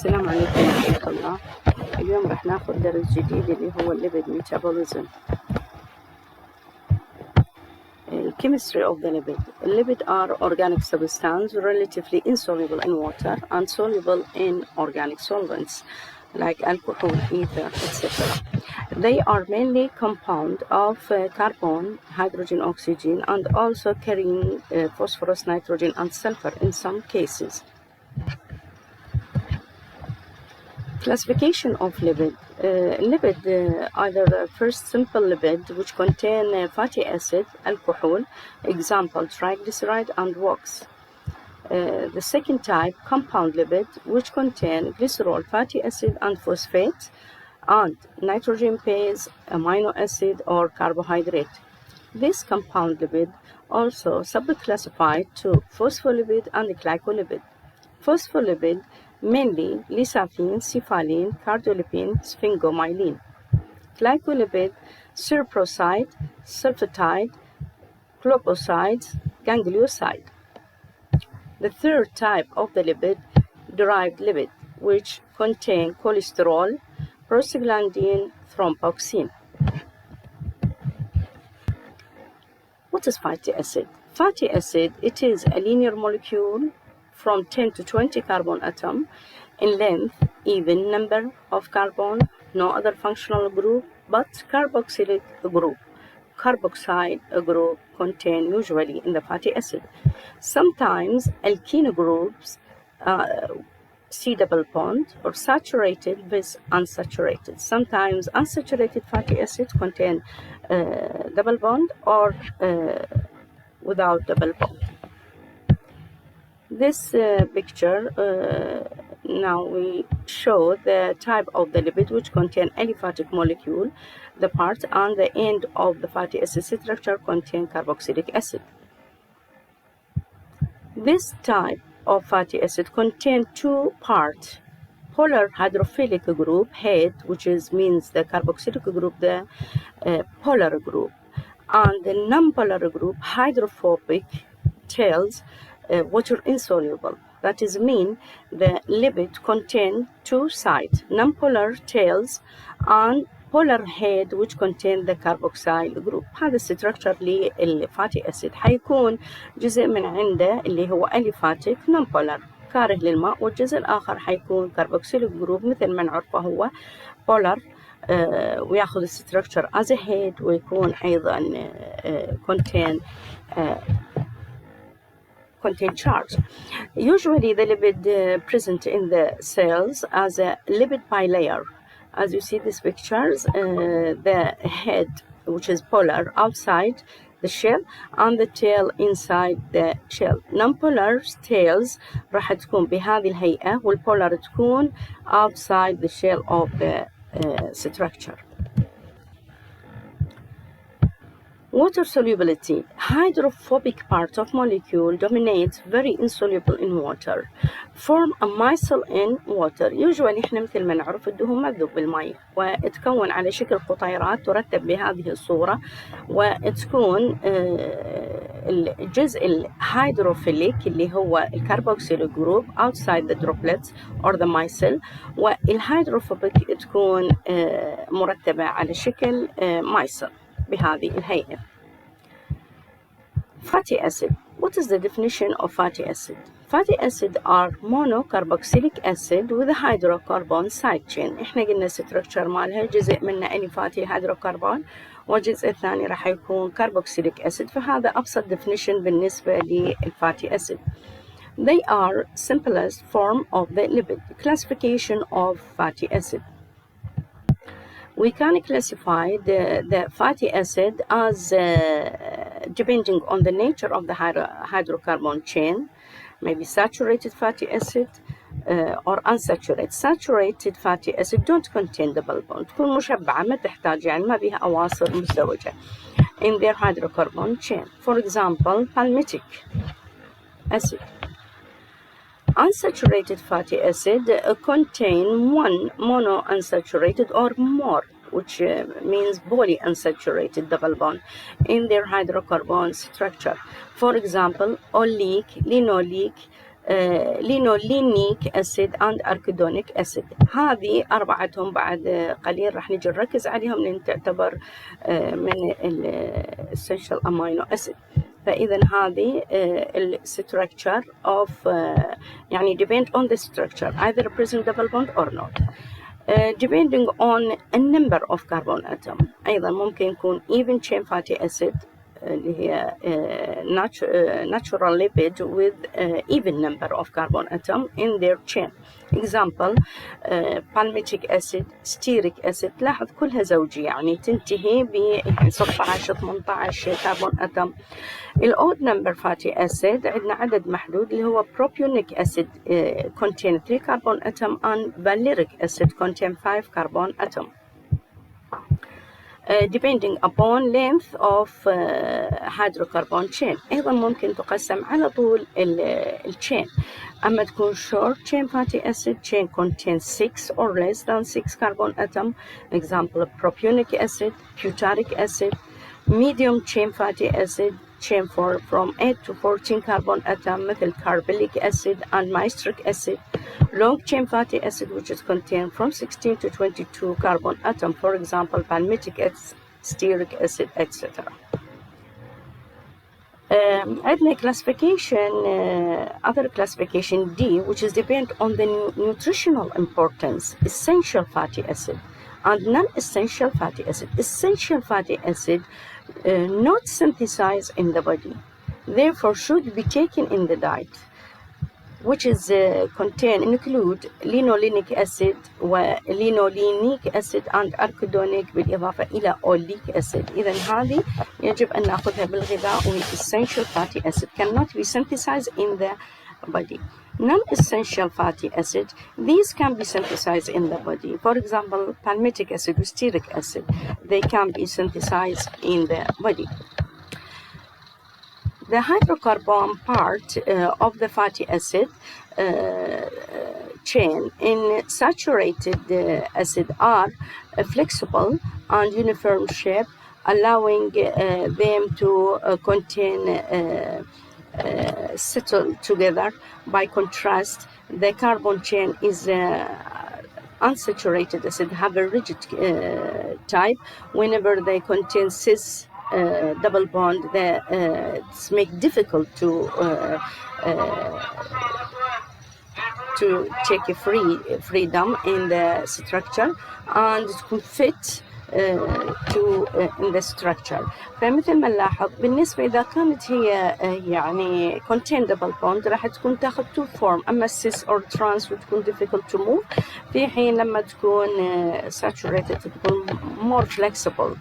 السلام عليكم ورحمة الله. اليوم راح ناخذ درس جديد اللي هو الليبيد ميتابوليزم. Chemistry of the lipid. Lipid are organic substances relatively insoluble in water and soluble in organic solvents like alcohol, ether, etc. They are mainly compound of carbon, hydrogen, oxygen, and also carrying phosphorus, nitrogen, and sulfur in some cases. Classification of lipid. Either first simple lipid, which contain fatty acid, alcohol, example triglyceride and wax. The second type, compound lipid, which contain glycerol, fatty acid and phosphate, and nitrogen base, amino acid or carbohydrate. This compound lipid also subclassified to phospholipid and glycolipid. Phospholipid mainly lisafine, cephalin, cardolipine, sphingomyelin. Glycolipid, serposide, sulfatide, glucosides, ganglioside. The third type of the lipid, derived lipid, which contain cholesterol, prostaglandin, thromboxane. What is fatty acid? Fatty acid, it is a linear molecule from 10 to 20 carbon atom in length, even number of carbon, no other functional group but carboxylic group. Carboxyl group contained usually in the fatty acid. Sometimes alkene groups, C double bond, or saturated with unsaturated. Sometimes unsaturated fatty acids contain double bond or without double bond. This picture now we show the type of the lipid which contain aliphatic molecule, the part and the end of the fatty acid structure contain carboxylic acid. This type of fatty acid contain two parts, polar hydrophilic group head, which means the carboxylic group, the polar group, and the non-polar group hydrophobic tails, water insoluble. That is mean the lipid contain two sides, non-polar tails and polar head which contain the carboxyl group. هذا الستركتشر للفاتي أسيد حيكون جزء من عنده اللي هو أليفاتيك non-polar كاره للماء، والجزء الآخر حيكون كاربوكسيل جروب مثل ما نعرفه هو polar وياخذ الستركتشر as a head ويكون أيضا contain charge. Usually the lipid present in the cells as a lipid bilayer. As you see these pictures, the head, which is polar, outside the shell, and the tail inside the shell. Non-polar tails راح تكون بهذه الهيئة، والpolar تكون outside the shell of the structure. Water solubility. Hydrophobic part of molecule dominates, very insoluble in water. Form a micelle in water. Usually احنا مثل ما نعرف الدهون ما تذوب بالماء وتكون على شكل قطيرات ترتب بهذه الصورة، وتكون الجزء الهيدروفيليك اللي هو الكربوكسيل جروب outside the droplets or the micelle، والهيدروفوبيك تكون مرتبة على شكل micelle بهذه الهيئة. Fatty acid. What is the definition of fatty acid? Fatty acid are monocarboxylic acid with a hydrocarbon side chain. احنا قلنا structure مالها جزء منه aliphatic hydrocarbon والجزء الثاني راح يكون carboxylic acid، فهذا أبسط definition بالنسبة للfatty acid. They are simplest form of the lipid. Classification of fatty acid. We can classify the fatty acid as depending on the nature of the hydrocarbon chain, maybe saturated fatty acid or unsaturated. Saturated fatty acid don't contain double bond، تكون مشبعة ما تحتاج يعني ما بيها أواصر مزدوجة in their hydrocarbon chain. For example, palmitic acid. Unsaturated fatty acid contain one monounsaturated or more, which means polyunsaturated double bond in their hydrocarbon structure. For example, oleic, linoleic, لينولينيك أسيد and أركيدونيك أسيد. هذه أربعتهم بعد قليل راح نجي نركز عليهم لأن تعتبر من essential amino acid. فإذا هذه structure of يعني depend on the structure either present double bond or not. Depending on a number of carbon atom. أيضا ممكن يكون even chain fatty acid اللي هي natural lipid with even number of carbon atom in their chain. Example palmitic acid, stearic acid. لاحظ كلها زوجية يعني تنتهي ب 16 18 كربون أتم. الأود number fatty acid عندنا عدد محدود اللي هو propionic acid contain 3 carbon atom and valeric acid contain 5 carbon atom. Depending upon length of hydrocarbon chain. أيضا ممكن تقسم على طول الchain. أما تكون short chain fatty acid chain contains 6 or less than 6 carbon atom. Example propionic acid, butyric acid. Medium chain fatty acid chain from 8 to 14 carbon atom مثل carboxylic acid and mystric acid. Long chain fatty acid which is contained from 16 to 22 carbon atom, for example palmitic acid, stearic acid, etc. عندنا classification other classification D which is depend on the nutritional importance. Essential fatty acid and non-essential fatty acid. Essential fatty acid not synthesized in the body, therefore should be taken in the diet, which is include linolenic acid ولينولينيك acid and arachidonic بالإضافة إلى oleic acid. إذا هذه يجب أن نأخذها بالغذاء وهي essential fatty acid cannot be synthesized in the body. Non-essential fatty acid, these can be synthesized in the body. For example, palmitic acid or stearic acid, they can be synthesized in the body. The hydrocarbon part of the fatty acid chain in saturated acid are flexible and uniform shape, allowing them to contain settle together. By contrast, the carbon chain is unsaturated acid, have a rigid type. Whenever they contain cis double bond, it's make difficult to take a freedom in the structure and it could fit in the structure. فمثل ما نلاحظ بالنسبة إذا كانت هي يعني contain double bond راح تكون تاخذ two form. أما cis or trans وتكون difficult to move، في حين لما تكون saturated تكون more flexible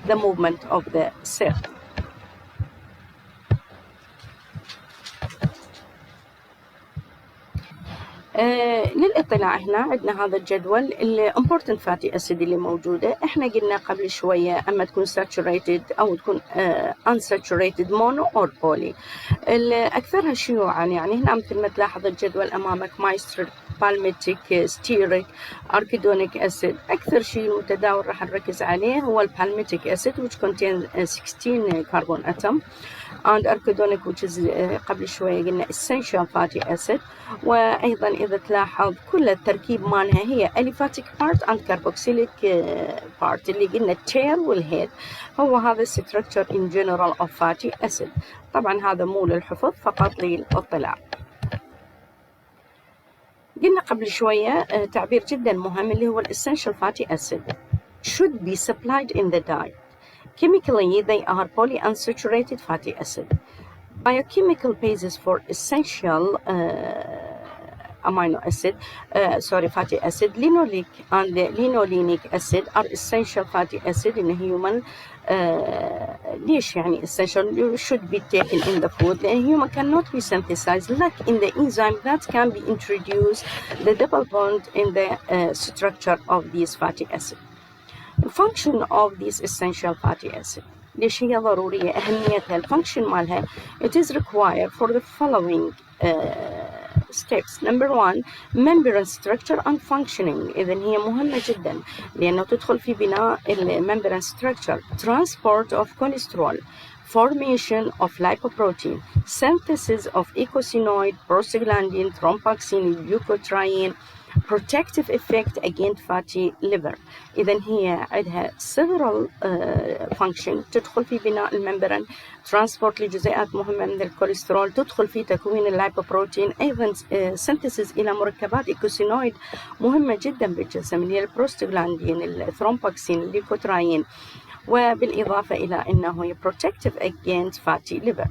the movement of the cell. للإطلاع هنا عندنا هذا الجدول ال important fatty acid اللي موجودة. احنا قلنا قبل شوية أما تكون saturated أو تكون unsaturated mono or poly. أكثرها شيوعا يعني هنا مثل ما تلاحظ الجدول أمامك mystric, palmitic, stearic, arachidonic acid. أكثر شيء متداول راح نركز عليه هو البالميتيك acid which contains 16 carbon atom and arachidonic which is قبل شوية قلنا essential fatty acid. وأيضا إذا تلاحظ كل التركيب مالها هي aliphatic part and carboxylic part اللي قلنا tail والhead. هو هذا structure in general of fatty acid. طبعا هذا مو للحفظ فقط للإطلاع. قلنا قبل شوية تعبير جدا مهم اللي هو essential fatty acid should be supplied in the diet. Chemically, they are polyunsaturated fatty acid. Biochemical basis for essential fatty acid, linoleic and linolenic acid are essential fatty acid in human. ليش يعني essential should be taken in the food لأن human cannot be synthesized like in the enzyme that can be introduced the double bond in the structure of these fatty acid. The function of these essential fatty acid ليش هي ضرورية أهميتها الفانكشن مالها it is required for the following steps. Number one, membrane structure and functioning. إذن هي مهمة جدا لأنه تدخل في بناء membrane structure. Transport of cholesterol, formation of lipoprotein, synthesis of eicosanoid, prostaglandin, thromboxane, leukotriene, protective effect against fatty liver. إذن هي عندها several function تدخل في بناء الممبرين، ترانسبورت لجزيئات مهمة من الكوليسترول، تدخل في تكوين اللايبوبروتين، أيضا سنتسز إلى مركبات إيكوسينويد مهمة جدا بالجسم اللي هي البروستاجلاندين، الثرومبوكسين، الليكوتراين، وبالإضافة إلى أنه protective against fatty liver.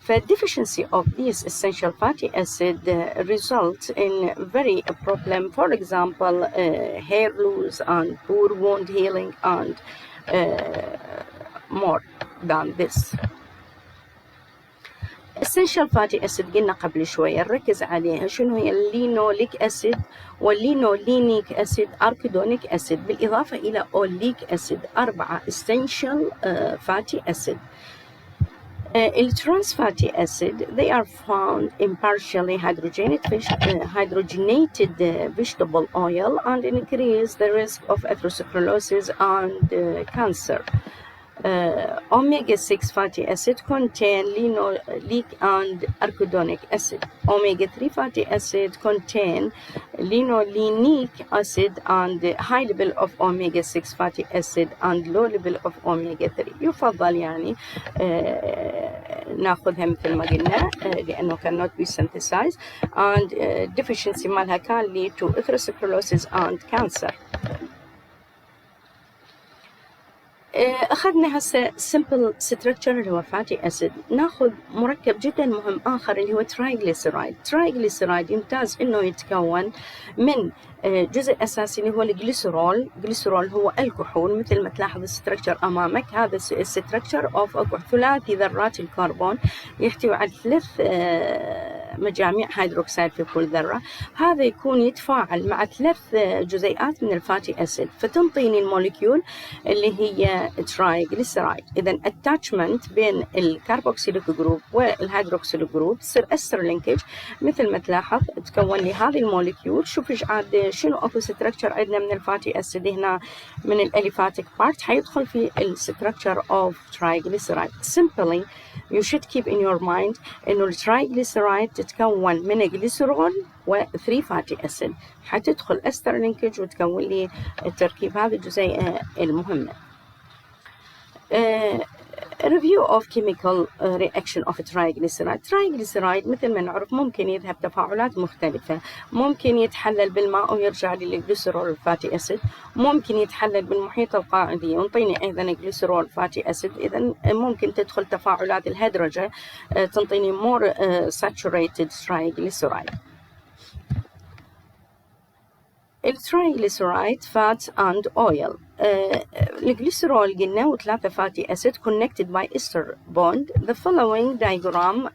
The of these essential fatty acids results in very problem, for example, hair loss and poor wound healing and more than this. essential fatty acid قلنا قبل شوية نركز عليها شنو هي اللينوليك أسيد واللينولينيك أسيد أركيدونيك أسيد بالإضافة إلى أوليك أسيد، 4 essential fatty acid. Trans fatty acid, they are found in partially hydrogenated vegetable oil and increase the risk of atherosclerosis and cancer. Omega-6 fatty acid contain linoleic and arachidonic acid. Omega-3 fatty acid contain linolenic acid and high level of omega-6 fatty acid and low level of omega-3. يفضل يعني ناخذها مثل ما قلنا لأنه cannot be synthesized and deficiency مالها can lead to atherosclerosis and cancer. أخذنا هسه simple structure اللي هو fatty acid. ناخذ مركب جدا مهم آخر اللي هو triglyceride يمتاز إنه يتكون من جزء أساسي اللي هو الجليسرول. الجليسرول هو الكحول مثل ما تلاحظ الستركتشر أمامك، هذا الستركتشر أوف ثلاثي ذرات الكربون يحتوي على 3 مجاميع هيدروكسيد في كل ذرة. هذا يكون يتفاعل مع 3 جزيئات من الفاتي أسيد فتنطيني الموليكيول اللي هي ترايغليسرايد. إذا attachment بين الكربوكسيليك جروب والهيدروكسيليك جروب تصير أستر لينكج مثل ما تلاحظ تكون لي هذه الموليكيول. شوف إيش عاد شنو أكو ستركتشر عندنا من الفاتي أسيد هنا من الأليفاتيك بارت حيدخل في الستركتشر of triglyceride. Simply you should keep in your mind إنه الترايغليسرايد تتكون من جليسرول و3 فاتي أسيد حتدخل أستر لينكج وتكون لي التركيب هذه الجزيئة المهمة. Review of chemical reaction of triglyceride. Triglyceride مثل ما نعرف ممكن يذهب تفاعلات مختلفة، ممكن يتحلل بالماء ويرجع للجليسرول فاتي أسيد، ممكن يتحلل بالمحيط القاعدي وينطيني أيضا جليسرول فاتي أسيد. إذا ممكن تدخل تفاعلات الهيدروجين تنطيني more saturated triglyceride. الترايغليسرايد fat and oil. الجليسرول قلنا و3 fatty acid connected by ester bond. The following diagram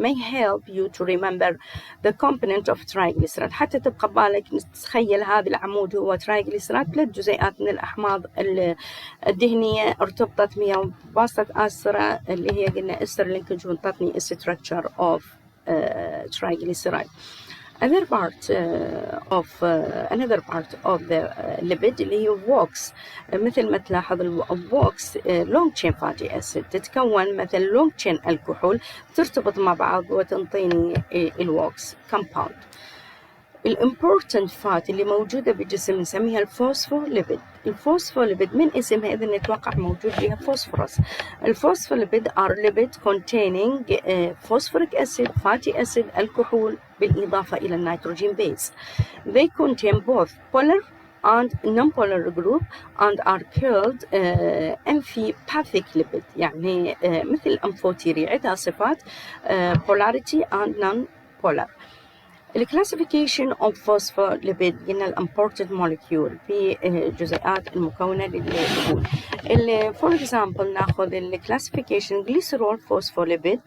may help you to remember the component of triglyceride. حتى تبقى بالك تتخيل هذا العمود هو triglyceride 3 جزيئات من الأحماض الدهنية ارتبطت بها بواسطة أسرة اللي هي قلنا ester linkage وانطتني structure of triglyceride. Another part of the lipid اللي هي wax. مثل ما تلاحظ الواكس long chain fatty acid تتكون مثل long chain الكحول ترتبط مع بعض وتنطيني الواكس compound. الامبورتنت فات اللي موجودة بالجسم نسميها الفوسفوليبيد. الفوسفوليبيد من اسمها إذا نتوقع موجود فيها فوسفورس. الفوسفوليبيد are lipid containing phosphoric acid, fatty acid, الكحول بالإضافة إلى النيتروجين بيز. They contain both polar and non-polar group and are called amphipathic lipid يعني مثل الأمفوتيري عندها صفات polarity and non-polar. الكلاسيفيكيشن of phospholipid قلنا الامبورتد موليكيول في جزيئات المكونة للدهون. for example ناخذ الكلاسيفيكيشن glycerol phospholipid.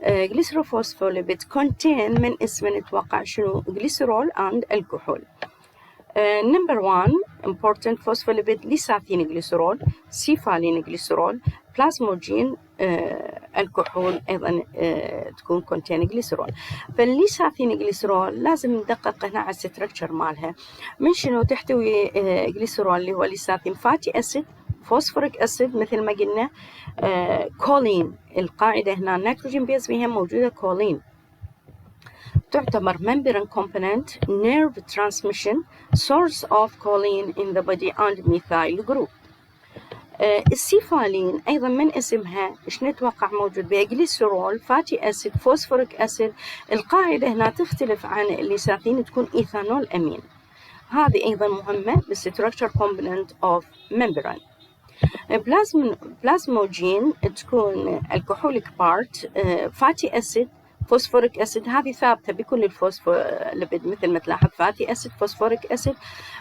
glycerol phospholipid contain من اسم نتوقع شنو glycerol and الكحول. Number 1 important phospholipid ليساثين جليسرول، سيفالين جليسرول، بلازموجين الكحول أيضا تكون contain جليسرول. فالليساثين جليسرول لازم ندقق هنا على الستركتشر مالها من شنو تحتوي جليسرول اللي هو ليساثين فاتي أسيد فوسفوريك أسيد مثل ما قلنا، كولين، القاعدة هنا نيتروجين بيز بها موجودة كولين، تعتبر membrane component, nerve transmission, source of choline in the body and methyl group. السيفالين أيضا من اسمها إيش نتوقع موجود بها؟ جليسرول، فاتي أسيد، فوسفوريك أسيد. القاعدة هنا تختلف عن الليساثين، تكون إيثانول أمين. هذه أيضا مهمة بالستركتشر component of membrane. بلازموجين تكون الكحوليك بارت، فاتي أسيد، فوسفوريك أسيد، هذه ثابتة بكل الفوسفوليبيد مثل ما تلاحظ، فاتي أسيد، فوسفوريك أسيد،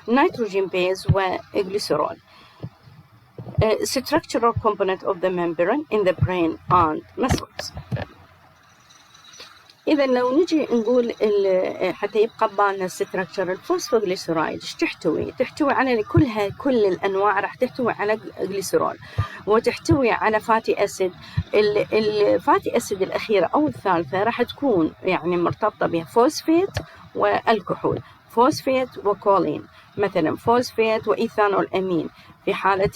نيتروجين بيز وجليسرول. Structural component of the membrane in the brain and muscles. إذا لو نجي نقول حتى يبقى ببالنا الستركتشر، الفوسفوغليسرايد ايش تحتوي؟ تحتوي على كل الأنواع راح تحتوي على جليسرول، وتحتوي على فاتي أسيد. الفاتي أسيد الأخيرة أو الثالثة راح تكون يعني مرتبطة بها فوسفيت والكحول، فوسفيت وكولين، مثلا فوسفيت وإيثانول أمين في حالة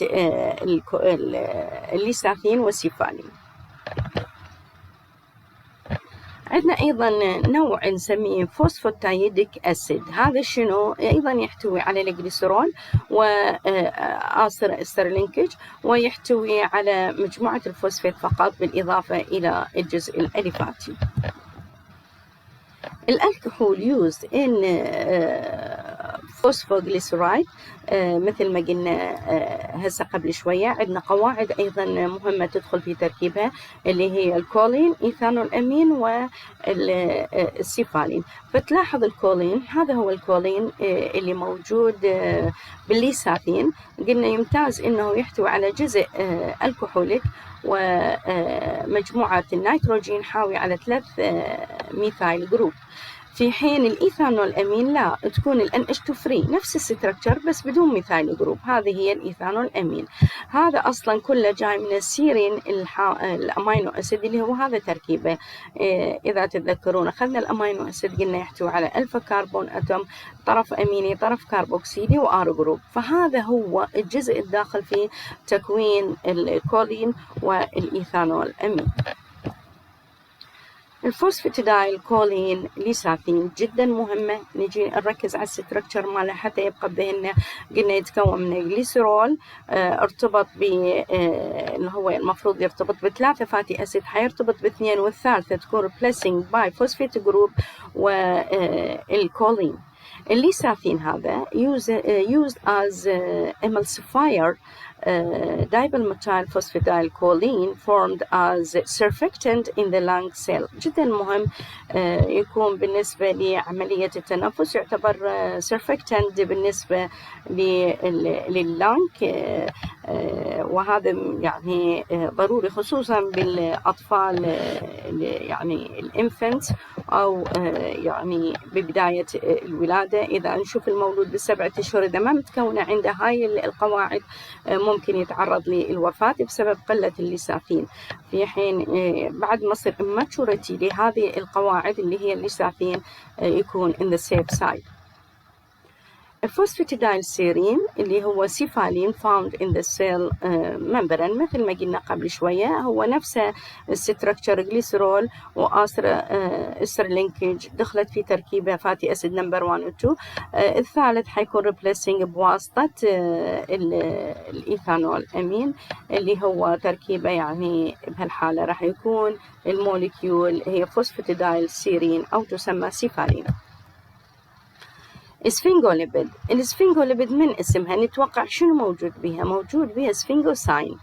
الليساثين والسيفالين. عندنا أيضا نوع نسميه فوسفوتايديك أسيد، هذا شنو؟ أيضا يحتوي على الجليسرول وآثر استرلينكج، ويحتوي على مجموعة الفوسفات فقط بالإضافة إلى الجزء الأليفاتي. الكحول used in phosphoglyceride مثل ما قلنا هسه قبل شوية. عندنا قواعد أيضا مهمة تدخل في تركيبها اللي هي الكولين، إيثانول أمين، والسيفالين. فتلاحظ الكولين، هذا هو الكولين اللي موجود بالليساثين، قلنا يمتاز إنه يحتوي على جزء الكحوليك ومجموعة النيتروجين حاوي على 3 ميثايل جروب، في حين الإيثانول أمين لا، تكون الNH2 فري نفس الستركتشر بس بدون ميثايل جروب. هذه هي الإيثانول أمين. هذا أصلا كله جاي من السيرين الأمينو أسيد اللي هو هذا تركيبه. إذا تتذكرون أخذنا الأمينو أسيد قلنا يحتوي على ألفا كربون أتوم، طرف أميني، طرف كربوكسيلي، وآر جروب. فهذا هو الجزء الداخل في تكوين الكولين والإيثانول أمين. الفوسفاتيدايل كولين ليساثين جدا مهمة. نجي نركز على الستركتشر ماله حتى يبقى بذهننا. قلنا يتكون من الجليسرول، ارتبط ب اللي هو المفروض يرتبط ب3 فاتي أسيد، حيرتبط ب2 والثالثة تكون replacing by phosphate group والكولين. الليساثين هذا used as emulsifier dimethyl phosphatidylcholine formed as surfactant in the lung cell. جدا مهم يكون بالنسبة لعملية التنفس، يعتبر surfactant بالنسبة لللنج، وهذا يعني ضروري خصوصا بالأطفال يعني الانفنت أو يعني ببداية الولادة. إذا نشوف المولود ب7 أشهر إذا ما متكونة عنده هاي القواعد ممكن يتعرض للوفاة بسبب قلة الليساثين، في حين بعد ما يصير immaturity لهذه القواعد اللي هي الليساثين يكون in the safe side. الفوسفاتيدايل سيرين اللي هو سيفالين found in the cell membrane مثل ما قلنا قبل شوية، هو نفسه الستركتشر جليسرول وآسترلينكج دخلت في تركيبه فاتي أسيد نمبر 1 و 2. الثالث حيكون replacing بواسطة الإيثانول أمين اللي هو تركيبه يعني بهالحالة راح يكون الموليكيول هي فوسفاتيدايل سيرين أو تسمى سيفالين. سفنجوليبيد. السفنجوليبيد من اسمها نتوقع شنو موجود بها؟ موجود بها سفنجوساين.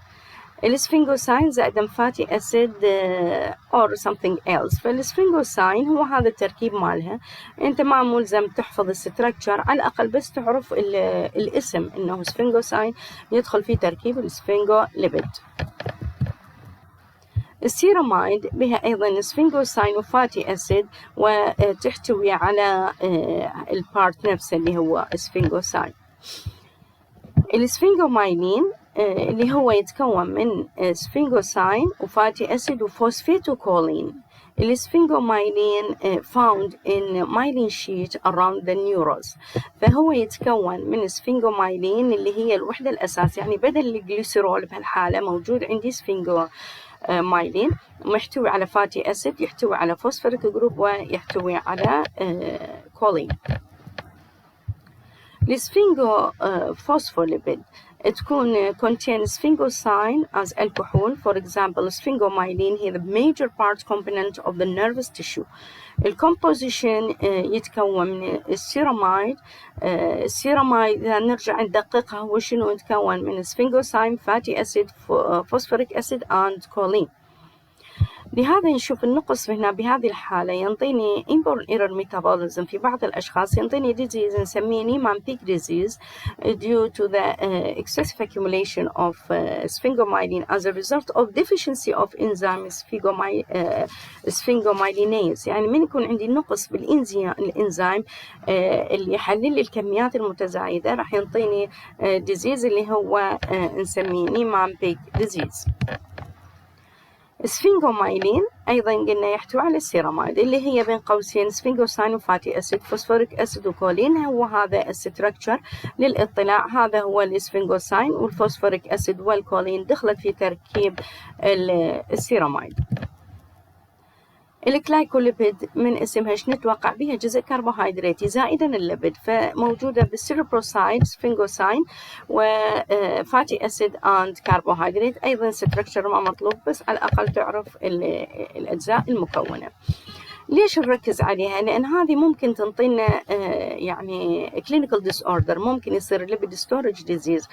السفنجوساين زائد فاتي أسيد or something else. فالسفنجوساين هو هذا التركيب مالها. أنت ما ملزم تحفظ الستركتشر، على الأقل بس تعرف الاسم إنه سفنجوساين يدخل في تركيب السفنجوليبيد. السيراميد بها أيضا سفنجوساين وفاتي أسيد، وتحتوي على البارت نفسه اللي هو سفنجوساين. السفنجومايلين اللي هو يتكون من سفنجوساين وفاتي أسيد وفوسفيتوكولين. السفنجومايلين found in myelin sheet around the neurons. فهو يتكون من سفنجومايلين اللي هي الوحدة الأساسية، يعني بدل الجليسرول بهالحالة موجود عندي سفنجومايلين محتوي على فاتي أسيد، يحتوي على فوسفوريك جروب ويحتوي على كولين. السفنجو phospholipid تكون contain sphingosine as alcohol. For example, sphingomyelin هي the major part component of the nervous tissue. الكومبوزيشن يتكون من السيراميد. السيراميد إذا نرجع ندققها هو شنو يتكون من sphingosine, fatty acid, phosphoric acid and choline. لهذا نشوف النقص هنا بهذه الحالة ينطيني inborn error metabolism في بعض الأشخاص، ينطيني disease نسميه Niemann-Pick disease due to the excessive accumulation of sphingomyelin as a result of deficiency of enzyme sphingomyelinase. يعني من يكون عندي نقص الإنزيم اللي يحلل لي الكميات المتزايدة راح ينطيني disease اللي هو نسميه Niemann-Pick disease. سفنجومايلين أيضا قلنا يحتوي على السيراميد اللي هي بين قوسين سفنجوساين وفاتي أسيد فوسفوريك أسيد وكولين. هو هذا الستركتشر للإطلاع، هذا هو السفنجوساين والفوسفوريك أسيد والكولين دخلت في تركيب السيراميد. الجلايكوليبيد من اسمها ايش نتوقع بها؟ جزء كربوهيدراتي زائدا الليبيد، فموجوده بالسيروبروسايد سفنجوساين وفاتي اسيد اند كربوهيدرات. ايضا ستركشر ما مطلوب، بس على الاقل تعرف الاجزاء المكونه. ليش نركز عليها؟ لأن هذه ممكن تنطينا يعني clinical disorder. ممكن يصير lipid storage disease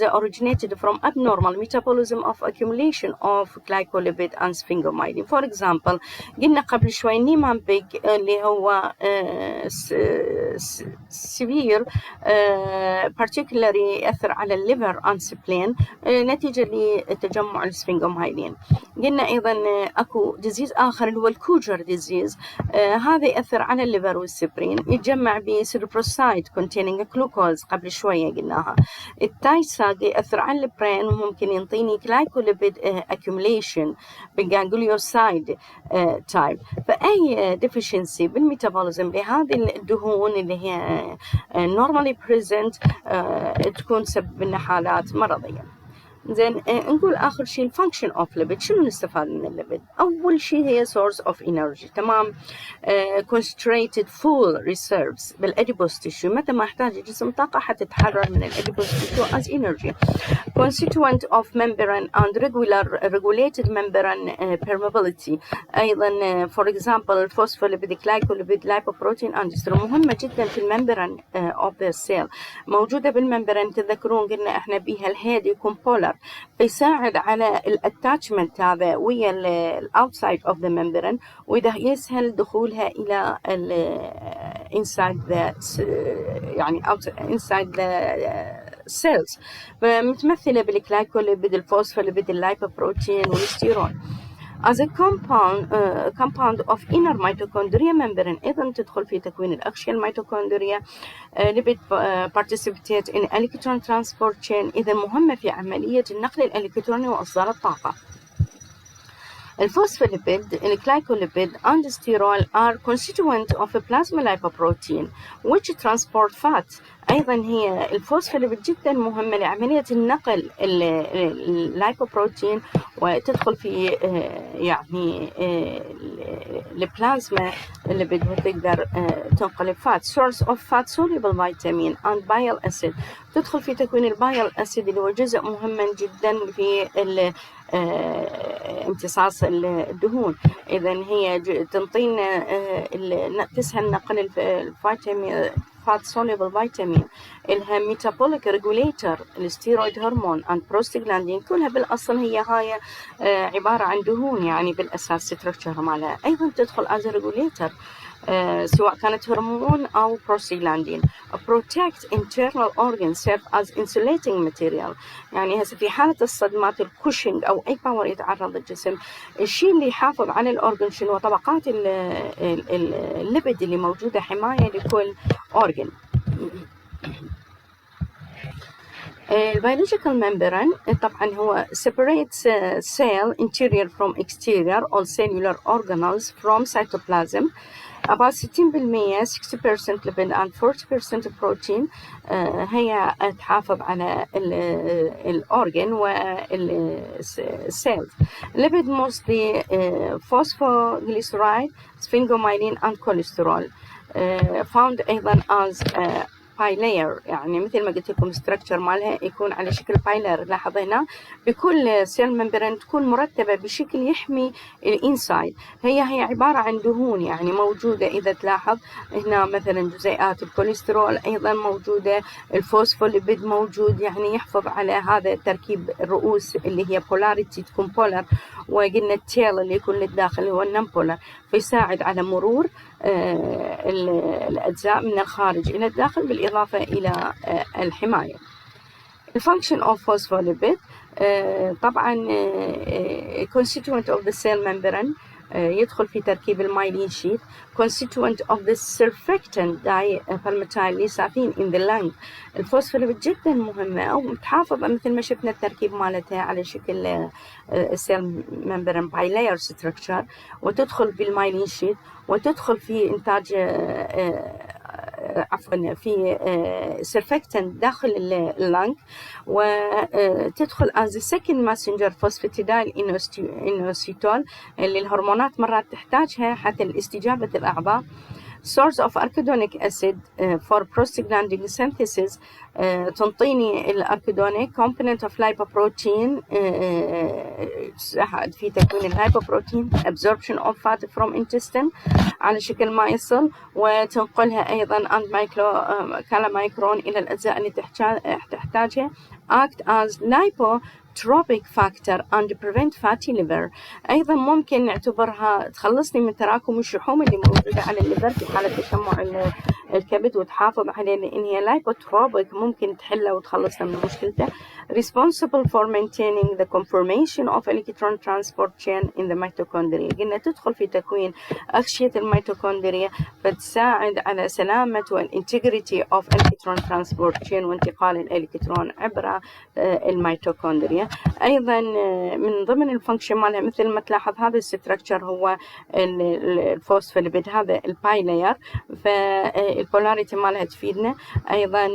originated from abnormal metabolism of accumulation of glycolipid and sphingomyelin. For example قلنا قبل شوي Niemann-Pick اللي هو severe particularly يأثر على الليفر and spleen نتيجة لتجمع السفنجومايلين. قلنا أيضا أكو disease آخر اللي هو الكوجر disease. هذا يأثر على الليفر والسبرين، يتجمع بسيروبروسايد containing glucose قبل شوية قلناها. التايساج يأثر على البرين وممكن ينطيني glycolipid accumulation بالجانجليوسايد type. فأي deficiency بالميتابوليزم لهذه الدهون اللي هي normally present تكون سبب لنا حالات مرضية. زين نقول آخر شيء الفانكشن اوف ليبيد. شنو نستفاد من الليبيد؟ أول شيء هي source of energy، تمام. concentrated full reserves بالأديبوس تيشو، متى ما احتاج الجسم طاقة حتتحرر من الأديبوس تيشو as energy. constituent of membrane and regulated membrane permeability. أيضا for example phospholipid, glycolipid, lipoprotein and sterol مهمة جدا في الممبران of the cell. موجودة بالممبران، تذكرون قلنا احنا بيها الهيد يكون polar، فيساعد على الاتاتشمنت هذا ويا الاوتسايد اوف ذا ممبران، واذا يسهل دخولها الى inside the يعني inside the cells. متمثله بالجلايكوليبيد، الفوسفوليبيد، اللايبوبروتين والستيرول. as a compound of inner mitochondria membrane أيضا تدخل في تكوين الأغشية الميتوكوندريا. lipid participate in electron transport chain، إذا مهمة في عملية النقل الإلكتروني وإصدار الطاقة. الفوسفوليبيد، الجلايكوليبيد and sterol are constituent of a plasma lipoprotein which transport fat. أيضا هي الفوسفوليبيد جدا مهمة لعملية النقل اللايبوبروتين وتدخل في يعني البلازما اللي تقدر تنقل فات. source of fat soluble vitamin and bile acid، تدخل في تكوين البايل أسيد اللي هو جزء مهم جدا في امتصاص الدهون. إذا هي تنطينا تسهل نقل الفيتامين fat soluble vitamin. إلها metabolic regulator الستيرويد هرمون and prostaglandin، كلها بالأصل هي هاي عبارة عن دهون يعني بالأساس structure مالها. أيضا تدخل as a regulator سواء كانت هرمون أو prostaglandin. protect internal organs serve as insulating material. يعني هسه في حالة الصدمات الكوشنج أو أي باور يتعرض الجسم، الشيء اللي يحافظ على الأورجن شنو؟ طبقات الليبيد اللي موجودة حماية لكل أورجن. البيولوجيكال membrane طبعا هو separates cell interior from exterior or cellular organelles from cytoplasm. about 60% 60% lipid and 40% protein. هي تحافظ على الأورجن والسيلز. lipid mostly phosphoglyceride, sphingomyelin and cholesterol. found أيضا as بايلير، يعني مثل ما قلت لكم الستركتشر مالها يكون على شكل بايلير. لاحظ هنا بكل سيل ممبرين تكون مرتبة بشكل يحمي الانسايد. هي عبارة عن دهون يعني موجودة. إذا تلاحظ هنا مثلا جزيئات الكوليسترول أيضا موجودة، الفوسفوليبيد موجود، يعني يحفظ على هذا تركيب الرؤوس اللي هي بولاريتي تكون بولر، وقلنا التيل اللي يكون للداخل هو النمبولر، فيساعد على مرور الأجزاء من الخارج إلى الداخل بالإضافة إلى الحماية. الفانكشن of phospholipid طبعا constituent of the cell membrane يدخل في تركيب المايلين شيت، constituent of the surfactant dipalmitoylysathin in the lung. الفوسفوليبيد جدا مهمة أو تحافظ مثل ما شفنا التركيب مالتها على شكل السيل ممبرين بايلاير ستراكشر، وتدخل بالمايلين شيت وتدخل في إنتاج عفوا في سيرفكتنت داخل اللنج، وتدخل as a second messenger phosphatidyl inositol اللي الهرمونات مرات تحتاجها حتى لاستجابة الأعضاء. source of arachidonic acid for prostaglandin synthesis تنطيني الأركيدونيك component of lipoprotein تساعد في تكوين اللايبوبروتين absorption of fat from intestine على شكل ما يصل، وتنقلها أيضا عند كالامايكرون إلى الأجزاء اللي تحتاجها. act as lipotropic factor and prevent fatty liver. أيضا ممكن نعتبرها تخلصني من تراكم الشحوم اللي موجودة على الليفر في حالة تشمع الكبد، وتحافظ عليه لأن هي لايبوتروبيك، ممكن تحله وتخلصنا من مشكلته. responsible for maintaining the conformation of electron transport chain in the mitochondria. قلنا تدخل في تكوين أغشية الميتوكوندريا، فتساعد على سلامة والintegrity of electron transport chain وانتقال الإلكترون عبر الميتوكوندريا. أيضا من ضمن الفانكشن مالها مثل ما تلاحظ هذا الستركتشر هو الفوسفوليبيد، هذا البايلاير، فالبولاريتي مالها تفيدنا. أيضا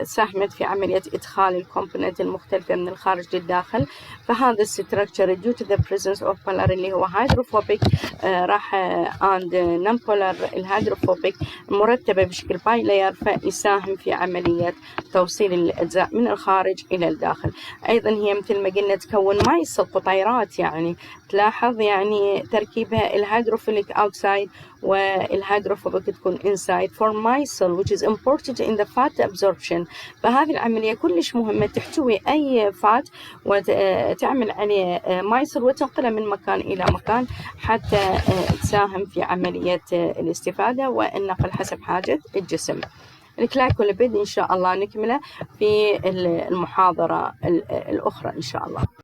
ساهمت في عملية إدخال الكومبوننت المختلفة من الخارج للداخل. فهذا الستركتشر due to the presence of polar اللي هو هيدروفوبيك راح and non-polar الهيدروفوبيك مرتبة بشكل بايلاير، فيساهم في عملية توصيل الأجزاء من الخارج إلى الداخل. أيضا هي مثل ما قلنا تكون مايس قطيرات، يعني تلاحظ يعني تركيبها الهيدروفيليك outside والهيدروفوبيك تكون inside for micelle which is important in the fat absorption. فهذه العملية كلش مهمة، تحتوي أي فات وتعمل عليه مايسل وتنقله من مكان إلى مكان حتى تساهم في عملية الاستفادة والنقل حسب حاجة الجسم. الجلايكوليبيد إن شاء الله نكمله في المحاضرة الأخرى إن شاء الله.